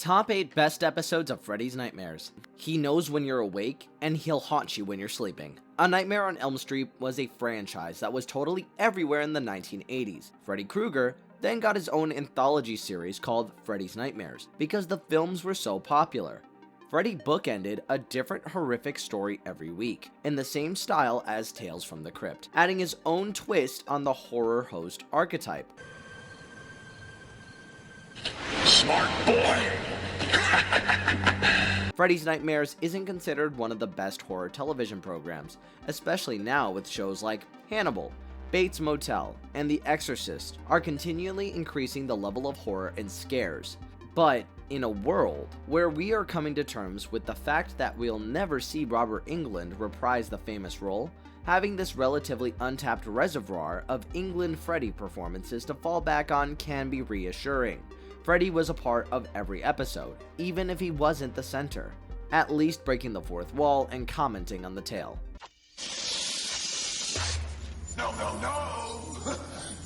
Top 8 best episodes of Freddy's Nightmares. He knows when you're awake, and he'll haunt you when you're sleeping. A Nightmare on Elm Street was a franchise that was totally everywhere in the 1980s. Freddy Krueger then got his own anthology series called Freddy's Nightmares because the films were so popular. Freddy bookended a different horrific story every week, in the same style as Tales from the Crypt, adding his own twist on the horror host archetype. Smart boy! Freddy's Nightmares isn't considered one of the best horror television programs, especially now with shows like Hannibal, Bates Motel, and The Exorcist are continually increasing the level of horror and scares. But in a world where we are coming to terms with the fact that we'll never see Robert Englund reprise the famous role, having this relatively untapped reservoir of Englund Freddy performances to fall back on can be reassuring. Freddy was a part of every episode, even if he wasn't the center, at least breaking the fourth wall and commenting on the tale. No!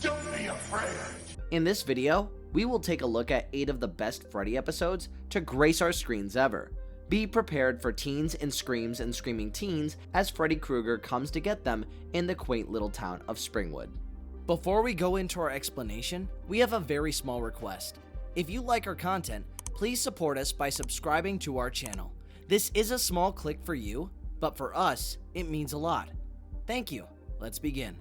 Don't be afraid! In this video, we will take a look at 8 of the best Freddy episodes to grace our screens ever. Be prepared for teens and screams and screaming teens as Freddy Krueger comes to get them in the quaint little town of Springwood. Before we go into our explanation, we have a very small request. If you like our content, please support us by subscribing to our channel. This is a small click for you, but for us, it means a lot. Thank you. Let's begin.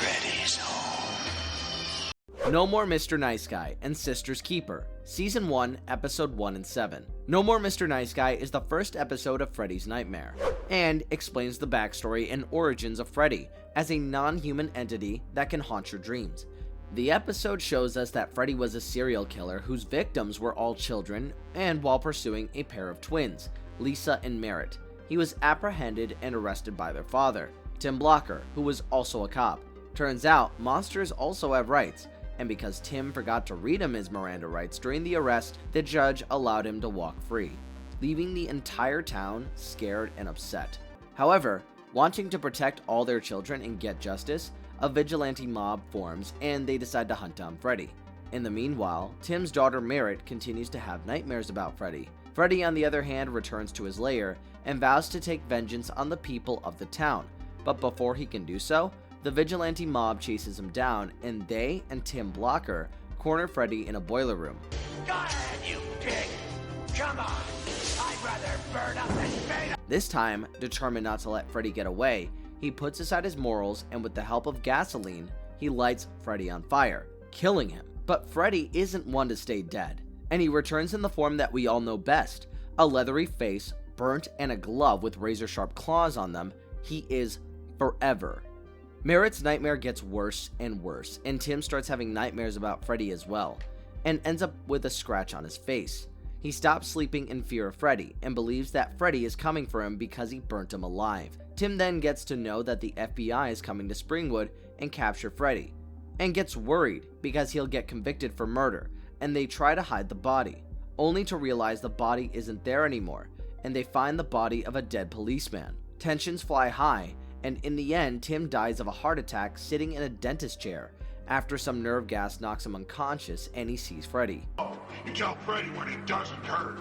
Freddy's home. No More Mr. Nice Guy and Sister's Keeper, Season 1, Episode 1 and 7. No More Mr. Nice Guy is the first episode of Freddy's Nightmare, and explains the backstory and origins of Freddy as a non-human entity that can haunt your dreams. The episode shows us that Freddy was a serial killer whose victims were all children, and while pursuing a pair of twins, Lisa and Merritt, he was apprehended and arrested by their father, Tim Blocker, who was also a cop. Turns out, monsters also have rights, and because Tim forgot to read him his Miranda rights during the arrest, the judge allowed him to walk free, leaving the entire town scared and upset. However, wanting to protect all their children and get justice, a vigilante mob forms and they decide to hunt down Freddy. In the meanwhile, Tim's daughter Merritt continues to have nightmares about Freddy. Freddy, on the other hand, returns to his lair and vows to take vengeance on the people of the town. But before he can do so, the vigilante mob chases him down, and they and Tim Blocker corner Freddy in a boiler room. Go ahead, you pig! Come on! I'd rather burn up than fade up! This time, determined not to let Freddy get away, he puts aside his morals and with the help of gasoline, he lights Freddy on fire, killing him. But Freddy isn't one to stay dead, and he returns in the form that we all know best, a leathery face, burnt, and a glove with razor-sharp claws on them. He is forever. Merritt's nightmare gets worse and worse, and Tim starts having nightmares about Freddy as well, and ends up with a scratch on his face. He stops sleeping in fear of Freddy, and believes that Freddy is coming for him because he burnt him alive. Tim then gets to know that the FBI is coming to Springwood and capture Freddy, and gets worried because he'll get convicted for murder, and they try to hide the body, only to realize the body isn't there anymore, and they find the body of a dead policeman. Tensions fly high, and in the end, Tim dies of a heart attack sitting in a dentist chair after some nerve gas knocks him unconscious and he sees Freddy. You tell Freddy when it doesn't hurt.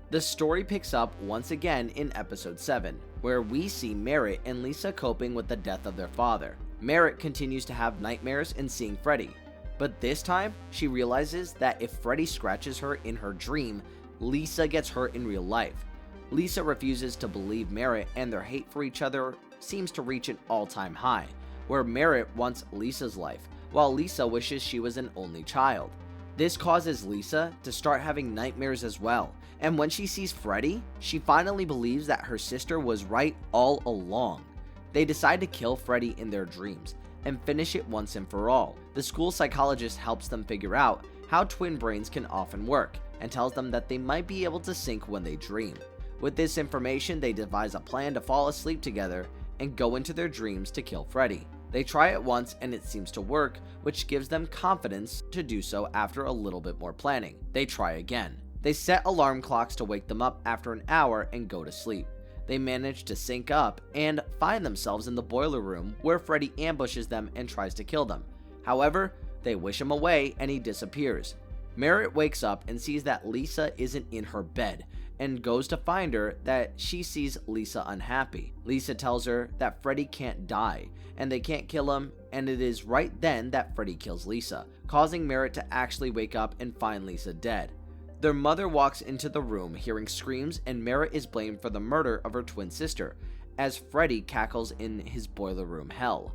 The story picks up once again in episode 7, where we see Merritt and Lisa coping with the death of their father. Merritt continues to have nightmares and seeing Freddy, but this time she realizes that if Freddy scratches her in her dream, Lisa gets hurt in real life. Lisa refuses to believe Merritt, and their hate for each other seems to reach an all-time high, where Merritt wants Lisa's life, while Lisa wishes she was an only child. This causes Lisa to start having nightmares as well, and when she sees Freddy, she finally believes that her sister was right all along. They decide to kill Freddy in their dreams, and finish it once and for all. The school psychologist helps them figure out how twin brains can often work, and tells them that they might be able to sync when they dream. With this information, they devise a plan to fall asleep together and go into their dreams to kill Freddy. They try it once and it seems to work, which gives them confidence to do so after a little bit more planning. They try again. They set alarm clocks to wake them up after an hour and go to sleep. They manage to sync up and find themselves in the boiler room where Freddy ambushes them and tries to kill them. However, they wish him away and he disappears. Merritt wakes up and sees that Lisa isn't in her bed and goes to find her. That she sees Lisa unhappy. Lisa tells her that Freddy can't die and they can't kill him, and it is right then that Freddy kills Lisa, causing Merritt to actually wake up and find Lisa dead. Their mother walks into the room hearing screams, and Merritt is blamed for the murder of her twin sister as Freddy cackles in his boiler room hell.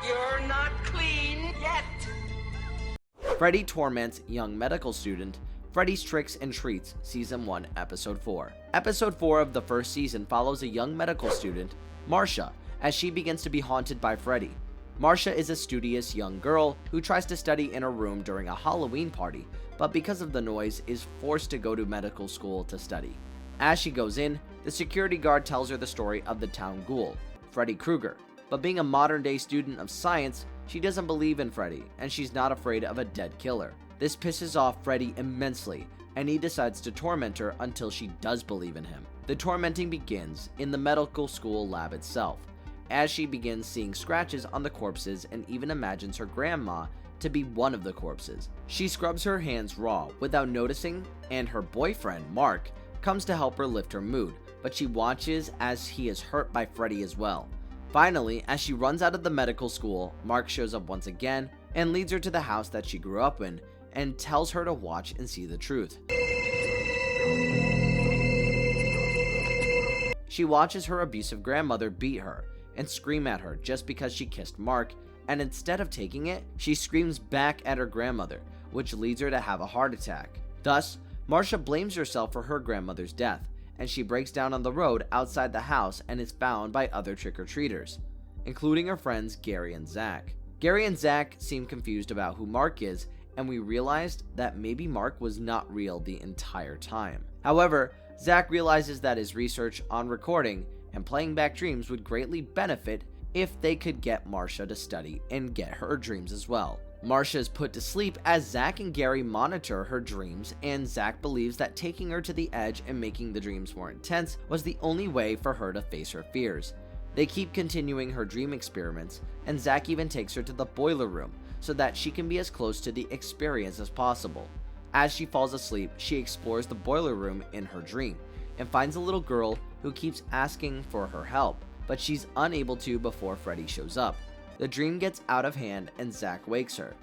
You're not clean yet. Freddy torments young medical student Freddy's Tricks and Treats, Season 1, Episode 4. Episode 4 of the first season follows a young medical student, Marcia, as she begins to be haunted by Freddy. Marcia is a studious young girl who tries to study in her room during a Halloween party, but because of the noise is forced to go to medical school to study. As she goes in, the security guard tells her the story of the town ghoul, Freddy Krueger, but being a modern-day student of science, she doesn't believe in Freddy, and she's not afraid of a dead killer. This pisses off Freddy immensely, and he decides to torment her until she does believe in him. The tormenting begins in the medical school lab itself, as she begins seeing scratches on the corpses and even imagines her grandma to be one of the corpses. She scrubs her hands raw without noticing, and her boyfriend, Mark, comes to help her lift her mood, but she watches as he is hurt by Freddy as well. Finally, as she runs out of the medical school, Mark shows up once again and leads her to the house that she grew up in and tells her to watch and see the truth. She watches her abusive grandmother beat her and scream at her just because she kissed Mark, and instead of taking it, she screams back at her grandmother, which leads her to have a heart attack. Thus, Marcia blames herself for her grandmother's death, and she breaks down on the road outside the house and is found by other trick-or-treaters, including her friends Gary and Zach. Gary and Zach seem confused about who Mark is, and we realized that maybe Mark was not real the entire time. However, Zach realizes that his research on recording and playing back dreams would greatly benefit if they could get Marcia to study and get her dreams as well. Marcia is put to sleep as Zach and Gary monitor her dreams, and Zach believes that taking her to the edge and making the dreams more intense was the only way for her to face her fears. They keep continuing her dream experiments, and Zach even takes her to the boiler room so that she can be as close to the experience as possible. As she falls asleep, she explores the boiler room in her dream and finds a little girl who keeps asking for her help, but she's unable to before Freddy shows up. The dream gets out of hand and Zach wakes her.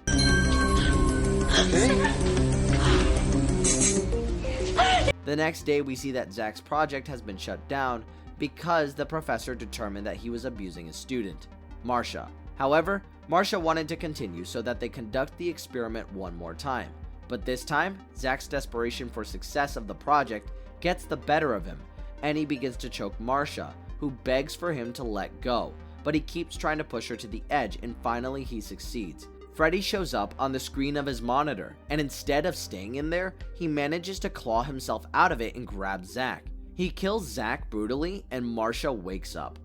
The next day, we see that Zach's project has been shut down because the professor determined that he was abusing his student, Marcia. However, Marcia wanted to continue so that they conduct the experiment one more time. But this time, Zach's desperation for success of the project gets the better of him, and he begins to choke Marcia, who begs for him to let go, but he keeps trying to push her to the edge, and finally he succeeds. Freddy shows up on the screen of his monitor, and instead of staying in there, he manages to claw himself out of it and grab Zach. He kills Zach brutally, and Marcia wakes up.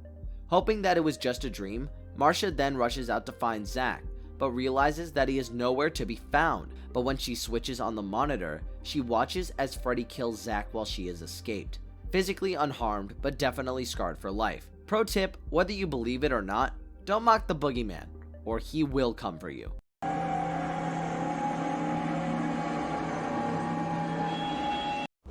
Hoping that it was just a dream, Marcia then rushes out to find Zach, but realizes that he is nowhere to be found. But when she switches on the monitor, she watches as Freddy kills Zach while she has escaped. Physically unharmed, but definitely scarred for life. Pro tip, whether you believe it or not, don't mock the boogeyman, or he will come for you.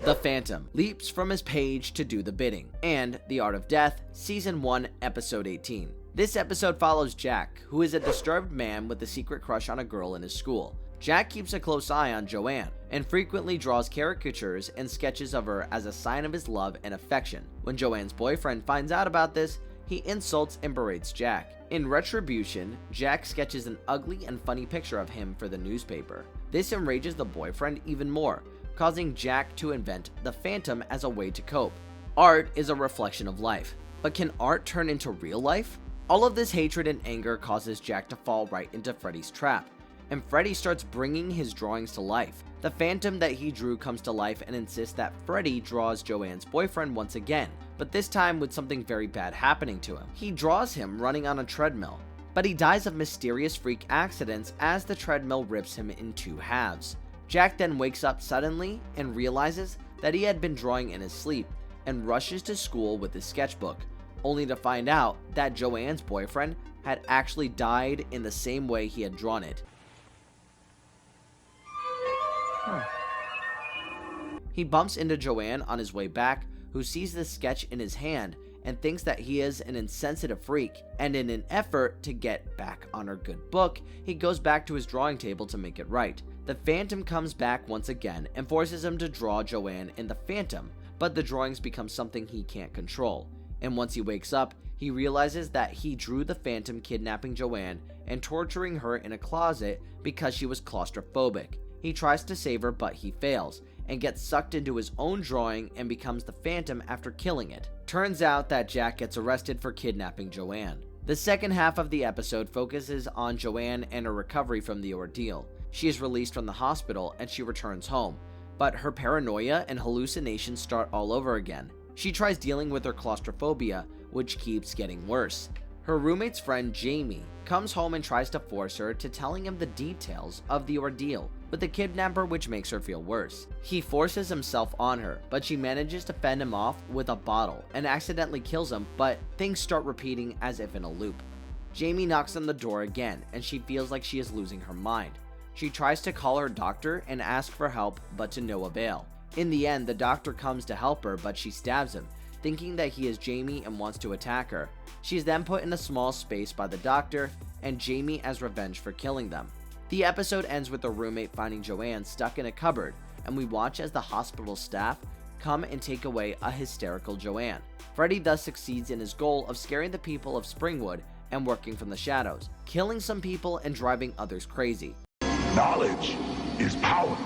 The Phantom leaps from his page to do the bidding, and The Art of Death, Season 1, Episode 18. This episode follows Jack, who is a disturbed man with a secret crush on a girl in his school. Jack keeps a close eye on Joanne, and frequently draws caricatures and sketches of her as a sign of his love and affection. When Joanne's boyfriend finds out about this, he insults and berates Jack. In retribution, Jack sketches an ugly and funny picture of him for the newspaper. This enrages the boyfriend even more, causing Jack to invent the Phantom as a way to cope. Art is a reflection of life, but can art turn into real life? All of this hatred and anger causes Jack to fall right into Freddy's trap, and Freddy starts bringing his drawings to life. The Phantom that he drew comes to life and insists that Freddy draws Joanne's boyfriend once again, but this time with something very bad happening to him. He draws him running on a treadmill, but he dies of mysterious freak accidents as the treadmill rips him in two halves. Jack then wakes up suddenly and realizes that he had been drawing in his sleep, and rushes to school with his sketchbook, only to find out that Joanne's boyfriend had actually died in the same way he had drawn it. He bumps into Joanne on his way back, who sees this sketch in his hand and thinks that he is an insensitive freak, and in an effort to get back on her good book, he goes back to his drawing table to make it right. The Phantom comes back once again and forces him to draw Joanne in the Phantom, but the drawings become something he can't control, and once he wakes up, he realizes that he drew the Phantom kidnapping Joanne and torturing her in a closet because she was claustrophobic. He tries to save her, but he fails, and gets sucked into his own drawing and becomes the Phantom after killing it. Turns out that Jack gets arrested for kidnapping Joanne. The second half of the episode focuses on Joanne and her recovery from the ordeal. She is released from the hospital and she returns home, but her paranoia and hallucinations start all over again. She tries dealing with her claustrophobia, which keeps getting worse. Her roommate's friend Jamie comes home and tries to force her to telling him the details of the ordeal with the kidnapper, which makes her feel worse. He forces himself on her, but she manages to fend him off with a bottle and accidentally kills him, but things start repeating as if in a loop. Jamie knocks on the door again and she feels like she is losing her mind. She tries to call her doctor and ask for help, but to no avail. In the end, the doctor comes to help her, but she stabs him, thinking that he is Jamie and wants to attack her. She is then put in a small space by the doctor and Jamie as revenge for killing them. The episode ends with the roommate finding Joanne stuck in a cupboard, and we watch as the hospital staff come and take away a hysterical Joanne. Freddy thus succeeds in his goal of scaring the people of Springwood and working from the shadows, killing some people and driving others crazy. Knowledge is power,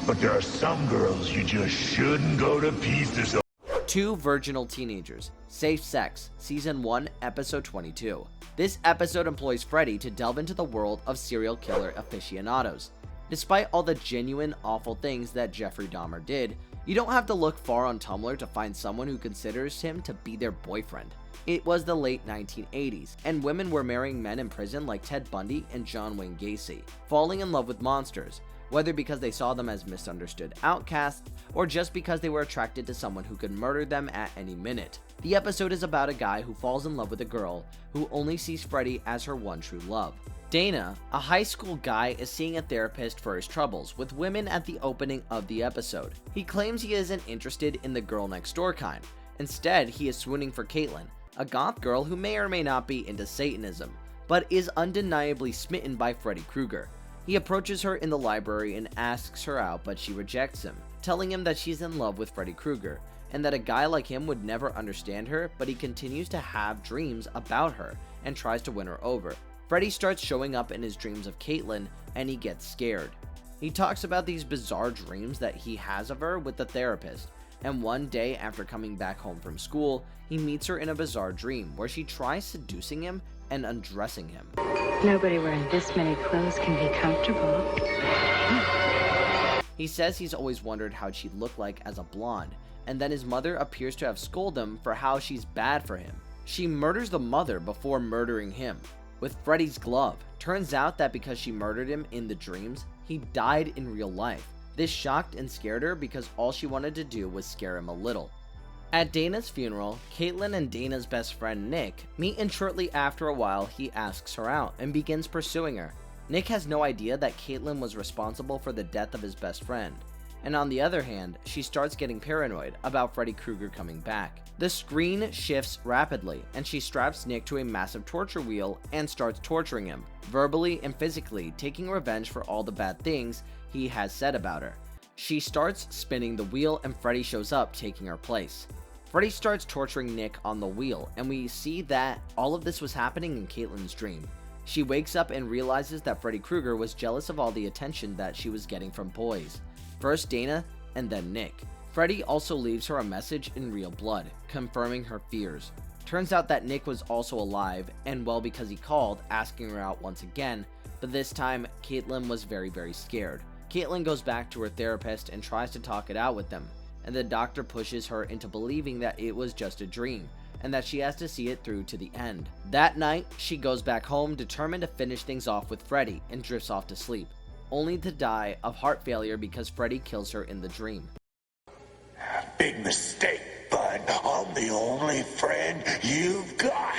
but there are some girls you just shouldn't go to pieces. Two Virginal Teenagers, Safe Sex, Season 1, Episode 22. This episode employs Freddy to delve into the world of serial killer aficionados. Despite all the genuine awful things that Jeffrey Dahmer did, you don't have to look far on Tumblr to find someone who considers him to be their boyfriend. It was the late 1980s, and women were marrying men in prison like Ted Bundy and John Wayne Gacy, falling in love with monsters, whether because they saw them as misunderstood outcasts or just because they were attracted to someone who could murder them at any minute. The episode is about a guy who falls in love with a girl who only sees Freddy as her one true love. Dana, a high school guy, is seeing a therapist for his troubles with women at the opening of the episode. He claims he isn't interested in the girl next door kind. Instead, he is swooning for Caitlin, a goth girl who may or may not be into Satanism, but is undeniably smitten by Freddy Krueger. He approaches her in the library and asks her out, but she rejects him, telling him that she's in love with Freddy Krueger, and that a guy like him would never understand her, but he continues to have dreams about her and tries to win her over. Freddy starts showing up in his dreams of Caitlin, and he gets scared. He talks about these bizarre dreams that he has of her with the therapist, and one day after coming back home from school, he meets her in a bizarre dream where she tries seducing him and undressing him. Nobody wearing this many clothes can be comfortable. He says he's always wondered how she'd look like as a blonde, and then his mother appears to have scolded him for how she's bad for him. She murders the mother before murdering him with Freddy's glove. Turns out that because she murdered him in the dreams, he died in real life. This shocked and scared her because all she wanted to do was scare him a little. At Dana's funeral, Caitlin and Dana's best friend Nick meet, and shortly after a while he asks her out and begins pursuing her. Nick has no idea that Caitlin was responsible for the death of his best friend, and on the other hand, she starts getting paranoid about Freddy Krueger coming back. The screen shifts rapidly, and she straps Nick to a massive torture wheel and starts torturing him, verbally and physically, taking revenge for all the bad things he has said about her. She starts spinning the wheel and Freddy shows up, taking her place. Freddy starts torturing Nick on the wheel, and we see that all of this was happening in Caitlin's dream. She wakes up and realizes that Freddy Krueger was jealous of all the attention that she was getting from boys. First Dana, and then Nick. Freddy also leaves her a message in real blood, confirming her fears. Turns out that Nick was also alive, and well, because he called, asking her out once again, but this time, Caitlin was very scared. Caitlin goes back to her therapist and tries to talk it out with them, and the doctor pushes her into believing that it was just a dream, and that she has to see it through to the end. That night, she goes back home determined to finish things off with Freddy and drifts off to sleep, only to die of heart failure because Freddy kills her in the dream. Big mistake, but I'm the only friend you've got.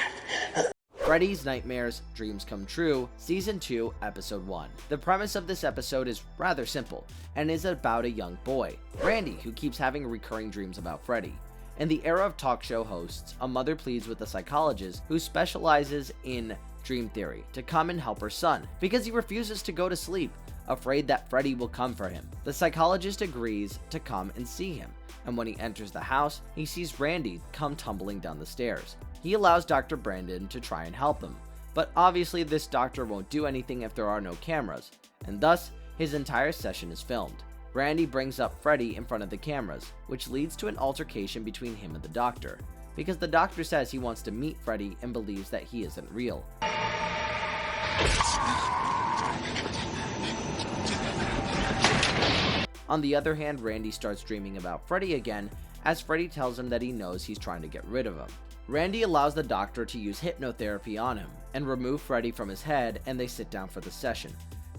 Freddy's Nightmares Dreams Come True, Season 2, Episode 1. The premise of this episode is rather simple, and is about a young boy, Randy, who keeps having recurring dreams about Freddy. In the era of talk show hosts, a mother pleads with a psychologist who specializes in dream theory to come and help her son, because he refuses to go to sleep, afraid that Freddy will come for him. The psychologist agrees to come and see him, and when he enters the house, he sees Randy come tumbling down the stairs. He allows Dr. Brandon to try and help him, but obviously this doctor won't do anything if there are no cameras, and thus his entire session is filmed. Randy brings up Freddy in front of the cameras, which leads to an altercation between him and the doctor, because the doctor says he wants to meet Freddy and believes that he isn't real. On the other hand, Randy starts dreaming about Freddy again, as Freddy tells him that he knows he's trying to get rid of him. Randy allows the doctor to use hypnotherapy on him and remove Freddy from his head, and they sit down for the session.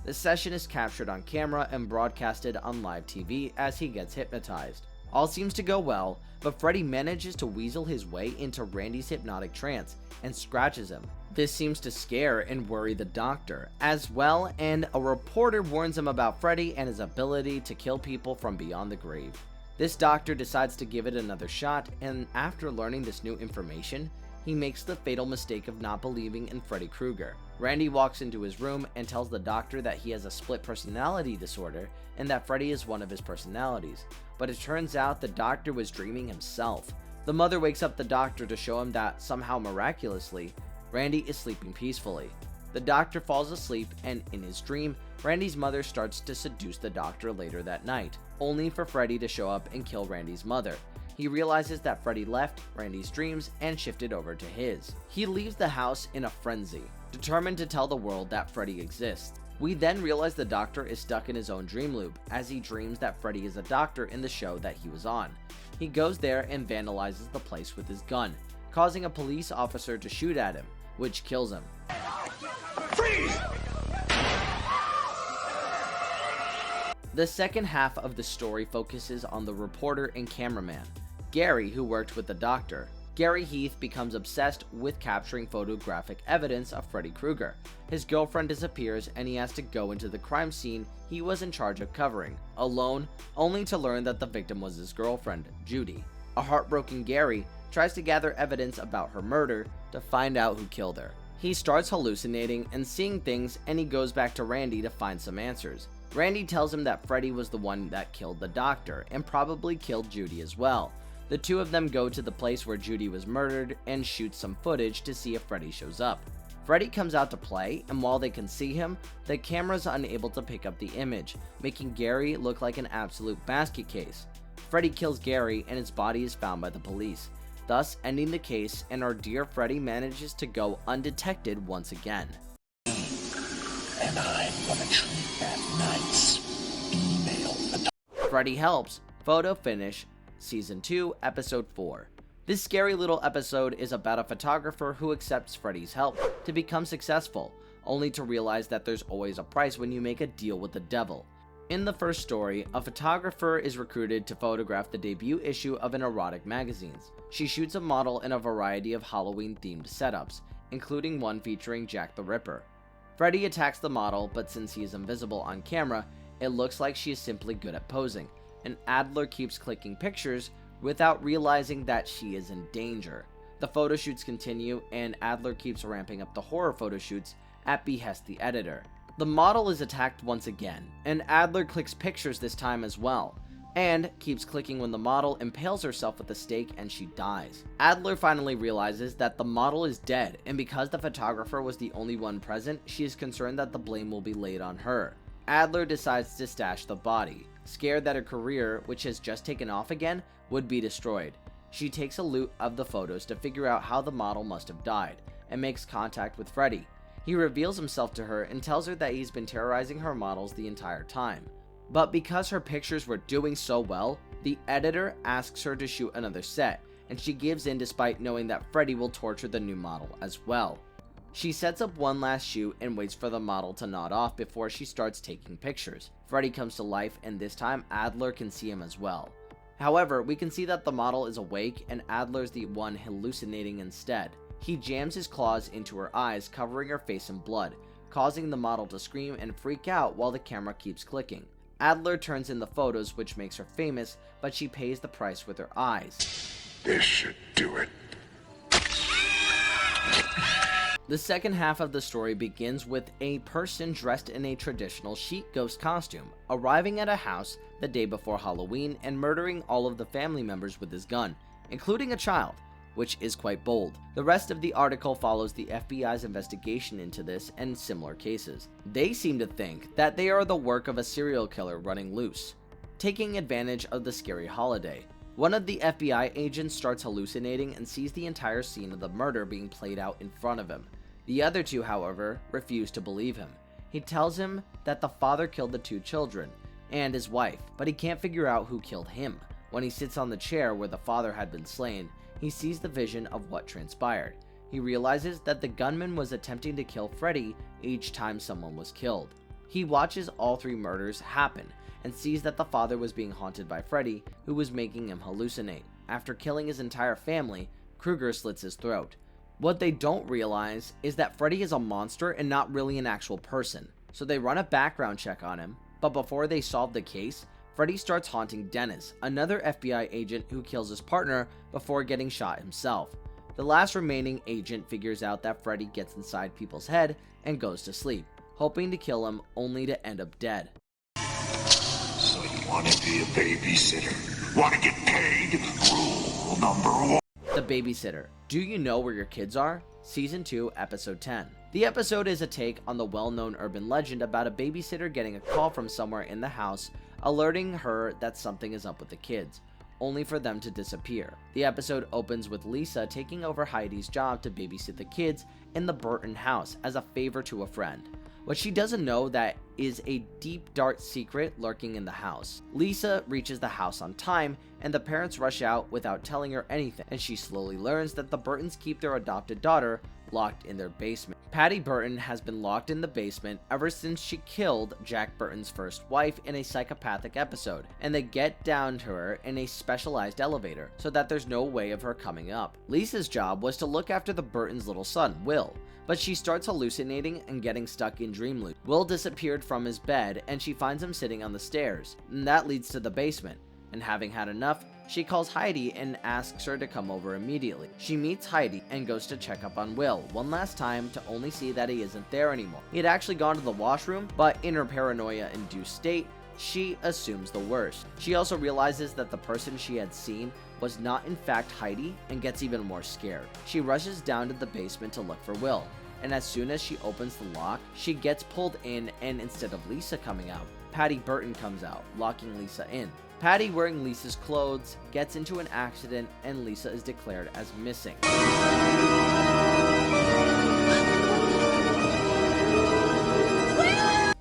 The session is captured on camera and broadcasted on live TV as he gets hypnotized. All seems to go well, but Freddy manages to weasel his way into Randy's hypnotic trance and scratches him. This seems to scare and worry the doctor as well, and a reporter warns him about Freddy and his ability to kill people from beyond the grave. This doctor decides to give it another shot, and after learning this new information, he makes the fatal mistake of not believing in Freddy Krueger. Randy walks into his room and tells the doctor that he has a split personality disorder and that Freddy is one of his personalities, but it turns out the doctor was dreaming himself. The mother wakes up the doctor to show him that somehow miraculously, Randy is sleeping peacefully. The doctor falls asleep, and in his dream, Randy's mother starts to seduce the doctor later that night, only for Freddy to show up and kill Randy's mother. He realizes that Freddy left Randy's dreams and shifted over to his. He leaves the house in a frenzy, determined to tell the world that Freddy exists. We then realize the doctor is stuck in his own dream loop, as he dreams that Freddy is a doctor in the show that he was on. He goes there and vandalizes the place with his gun, causing a police officer to shoot at him, which kills him. Freeze! The second half of the story focuses on the reporter and cameraman, Gary, who worked with the doctor. Gary Heath becomes obsessed with capturing photographic evidence of Freddy Krueger. His girlfriend disappears and he has to go into the crime scene he was in charge of covering, alone, only to learn that the victim was his girlfriend, Judy. A heartbroken Gary tries to gather evidence about her murder to find out who killed her. He starts hallucinating and seeing things, and he goes back to Randy to find some answers. Randy tells him that Freddy was the one that killed the doctor and probably killed Judy as well. The two of them go to the place where Judy was murdered and shoot some footage to see if Freddy shows up. Freddy comes out to play, and while they can see him, the camera's unable to pick up the image, making Gary look like an absolute basket case. Freddy kills Gary and his body is found by the police, thus ending the case, and our dear Freddy manages to go undetected once again. And I'm gonna treat that nice female. Freddy Helps, Photo Finish, Season 2, Episode 4. This scary little episode is about a photographer who accepts Freddy's help to become successful, only to realize that there's always a price when you make a deal with the devil. In the first story, a photographer is recruited to photograph the debut issue of an erotic magazine. She shoots a model in a variety of Halloween-themed setups, including one featuring Jack the Ripper. Freddy attacks the model, but since he is invisible on camera, it looks like she is simply good at posing, and Adler keeps clicking pictures without realizing that she is in danger. The photo shoots continue, and Adler keeps ramping up the horror photo shoots at behest the editor. The model is attacked once again, and Adler clicks pictures this time as well, and keeps clicking when the model impales herself with a stake and she dies. Adler finally realizes that the model is dead, and because the photographer was the only one present, she is concerned that the blame will be laid on her. Adler decides to stash the body, scared that her career, which has just taken off again, would be destroyed. She takes a loot of the photos to figure out how the model must have died, and makes contact with Freddy. He reveals himself to her and tells her that he's been terrorizing her models the entire time. But because her pictures were doing so well, the editor asks her to shoot another set, and she gives in despite knowing that Freddy will torture the new model as well. She sets up one last shoot and waits for the model to nod off before she starts taking pictures. Freddy comes to life, and this time Adler can see him as well. However, we can see that the model is awake and Adler's the one hallucinating instead. He jams his claws into her eyes, covering her face in blood, causing the model to scream and freak out while the camera keeps clicking. Adler turns in the photos, which makes her famous, but she pays the price with her eyes. This should do it. The second half of the story begins with a person dressed in a traditional sheet ghost costume, arriving at a house the day before Halloween and murdering all of the family members with his gun, including a child, which is quite bold. The rest of the article follows the FBI's investigation into this and similar cases. They seem to think that they are the work of a serial killer running loose, taking advantage of the scary holiday. One of the FBI agents starts hallucinating and sees the entire scene of the murder being played out in front of him. The other two, however, refuse to believe him. He tells him that the father killed the two children and his wife, but he can't figure out who killed him. When he sits on the chair where the father had been slain, he sees the vision of what transpired. He realizes that the gunman was attempting to kill Freddy each time someone was killed. He watches all three murders happen and sees that the father was being haunted by Freddy, who was making him hallucinate. After killing his entire family, Krueger slits his throat. What they don't realize is that Freddy is a monster and not really an actual person, so they run a background check on him, but before they solve the case, Freddy starts haunting Dennis, another FBI agent who kills his partner before getting shot himself. The last remaining agent figures out that Freddy gets inside people's head and goes to sleep, hoping to kill him only to end up dead. So you want to be a babysitter? Want to get paid? Rule number one. The Babysitter. Do you know where your kids are? Season 2, Episode 10. The episode is a take on the well-known urban legend about a babysitter getting a call from somewhere in the house, alerting her that something is up with the kids, only for them to disappear. The episode opens with Lisa taking over Heidi's job to babysit the kids in the Burton house as a favor to a friend. What she doesn't know that is a deep dark secret lurking in the house. Lisa reaches the house on time and the parents rush out without telling her anything, and she slowly learns that the Burtons keep their adopted daughter locked in their basement. Patty Burton has been locked in the basement ever since she killed Jack Burton's first wife in a psychopathic episode, and they get down to her in a specialized elevator so that there's no way of her coming up. Lisa's job was to look after the Burton's little son, Will, but she starts hallucinating and getting stuck in dream loop. Will disappeared from his bed and she finds him sitting on the stairs, and that leads to the basement. And having had enough, she calls Heidi and asks her to come over immediately. She meets Heidi and goes to check up on Will one last time to only see that he isn't there anymore. He had actually gone to the washroom, but in her paranoia-induced state, she assumes the worst. She also realizes that the person she had seen was not in fact Heidi and gets even more scared. She rushes down to the basement to look for Will, and as soon as she opens the lock, she gets pulled in, and instead of Lisa coming out, Patty Burton comes out, locking Lisa in. Patty, wearing Lisa's clothes, gets into an accident and Lisa is declared as missing.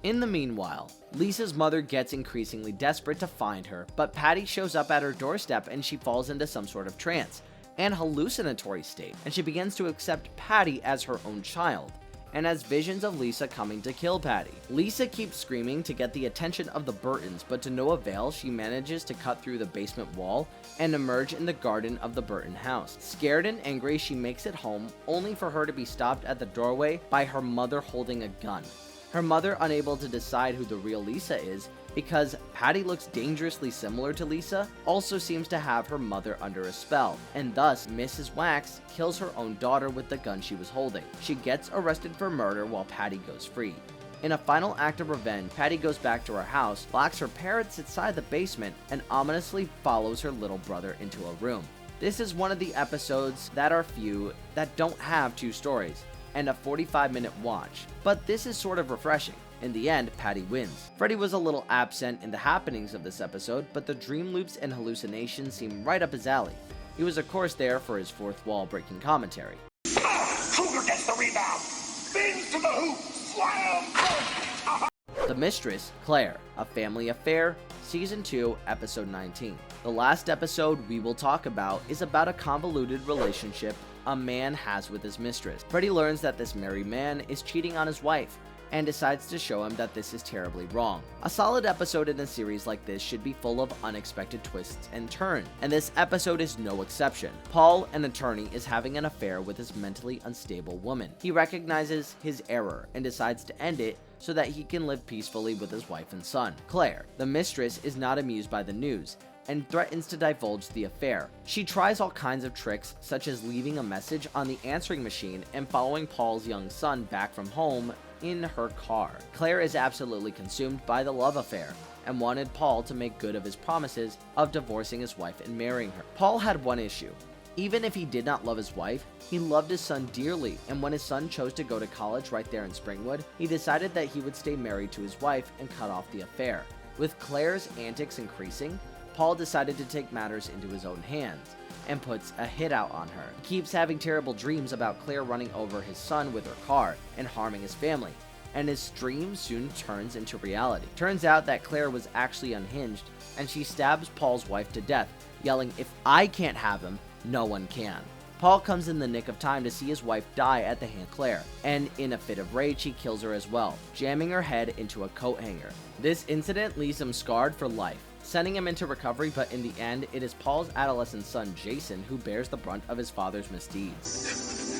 In the meanwhile, Lisa's mother gets increasingly desperate to find her, but Patty shows up at her doorstep and she falls into some sort of trance and hallucinatory state, and she begins to accept Patty as her own child, and has visions of Lisa coming to kill Patty. Lisa keeps screaming to get the attention of the Burtons, but to no avail, she manages to cut through the basement wall and emerge in the garden of the Burton house. Scared and angry, she makes it home, only for her to be stopped at the doorway by her mother holding a gun. Her mother, unable to decide who the real Lisa is, because Patty looks dangerously similar to Lisa, also seems to have her mother under a spell, and thus Mrs. Wax kills her own daughter with the gun she was holding. She gets arrested for murder while Patty goes free. In a final act of revenge, Patty goes back to her house, locks her parents inside the basement, and ominously follows her little brother into a room. This is one of the episodes that are few that don't have two stories, and a 45-minute watch, but this is sort of refreshing. In the end, Patty wins. Freddy was a little absent in the happenings of this episode, but the dream loops and hallucinations seem right up his alley. He was of course there for his fourth wall breaking commentary. Krueger gets the rebound. Spins to the hoop. Slam. The Mistress, Claire, A Family Affair, Season 2, Episode 19. The last episode we will talk about is about a convoluted relationship a man has with his mistress. Freddy learns that this married man is cheating on his wife, and decides to show him that this is terribly wrong. A solid episode in a series like this should be full of unexpected twists and turns, and this episode is no exception. Paul, an attorney, is having an affair with his mentally unstable woman. He recognizes his error and decides to end it so that he can live peacefully with his wife and son. Claire, the mistress, is not amused by the news and threatens to divulge the affair. She tries all kinds of tricks, such as leaving a message on the answering machine and following Paul's young son back from home in her car. Claire is absolutely consumed by the love affair and wanted Paul to make good of his promises of divorcing his wife and marrying her. Paul had one issue. Even if he did not love his wife, he loved his son dearly, and when his son chose to go to college right there in Springwood, he decided that he would stay married to his wife and cut off the affair. With Claire's antics increasing, Paul decided to take matters into his own hands and puts a hit out on her. He keeps having terrible dreams about Claire running over his son with her car and harming his family, and his dream soon turns into reality. Turns out that Claire was actually unhinged, and she stabs Paul's wife to death, yelling, "If I can't have him, no one can." Paul comes in the nick of time to see his wife die at the hand of Claire, and in a fit of rage he kills her as well, jamming her head into a coat hanger. This incident leaves him scarred for life, sending him into recovery, but in the end, it is Paul's adolescent son, Jason, who bears the brunt of his father's misdeeds.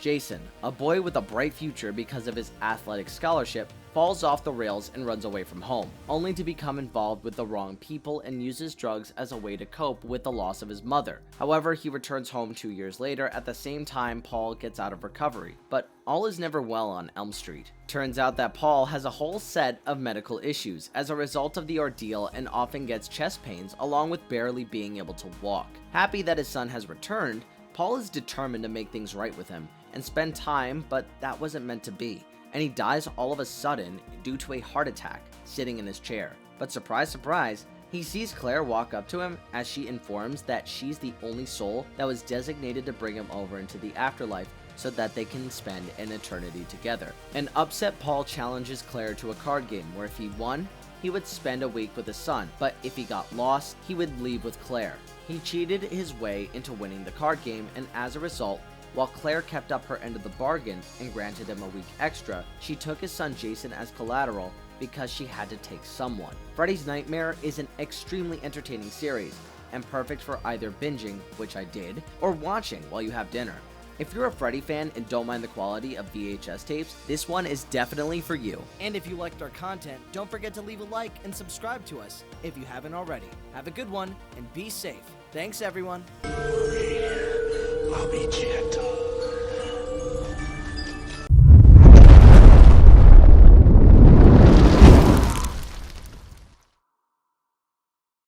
Jason, a boy with a bright future because of his athletic scholarship, falls off the rails and runs away from home, only to become involved with the wrong people and uses drugs as a way to cope with the loss of his mother. However, he returns home 2 years later at the same time Paul gets out of recovery, but all is never well on Elm Street. Turns out that Paul has a whole set of medical issues as a result of the ordeal and often gets chest pains along with barely being able to walk. Happy that his son has returned, Paul is determined to make things right with him and spend time, but that wasn't meant to be, and he dies all of a sudden due to a heart attack sitting in his chair. But surprise, surprise, he sees Claire walk up to him as she informs that she's the only soul that was designated to bring him over into the afterlife so that they can spend an eternity together. An upset Paul challenges Claire to a card game where if he won, he would spend a week with his son, but if he got lost, he would leave with Claire. He cheated his way into winning the card game, and as a result, while Claire kept up her end of the bargain and granted him a week extra, she took his son Jason as collateral because she had to take someone. Freddy's Nightmare is an extremely entertaining series and perfect for either binging, which I did, or watching while you have dinner. If you're a Freddy fan and don't mind the quality of VHS tapes, this one is definitely for you. And if you liked our content, don't forget to leave a like and subscribe to us if you haven't already. Have a good one and be safe. Thanks, everyone. I'll be gentle.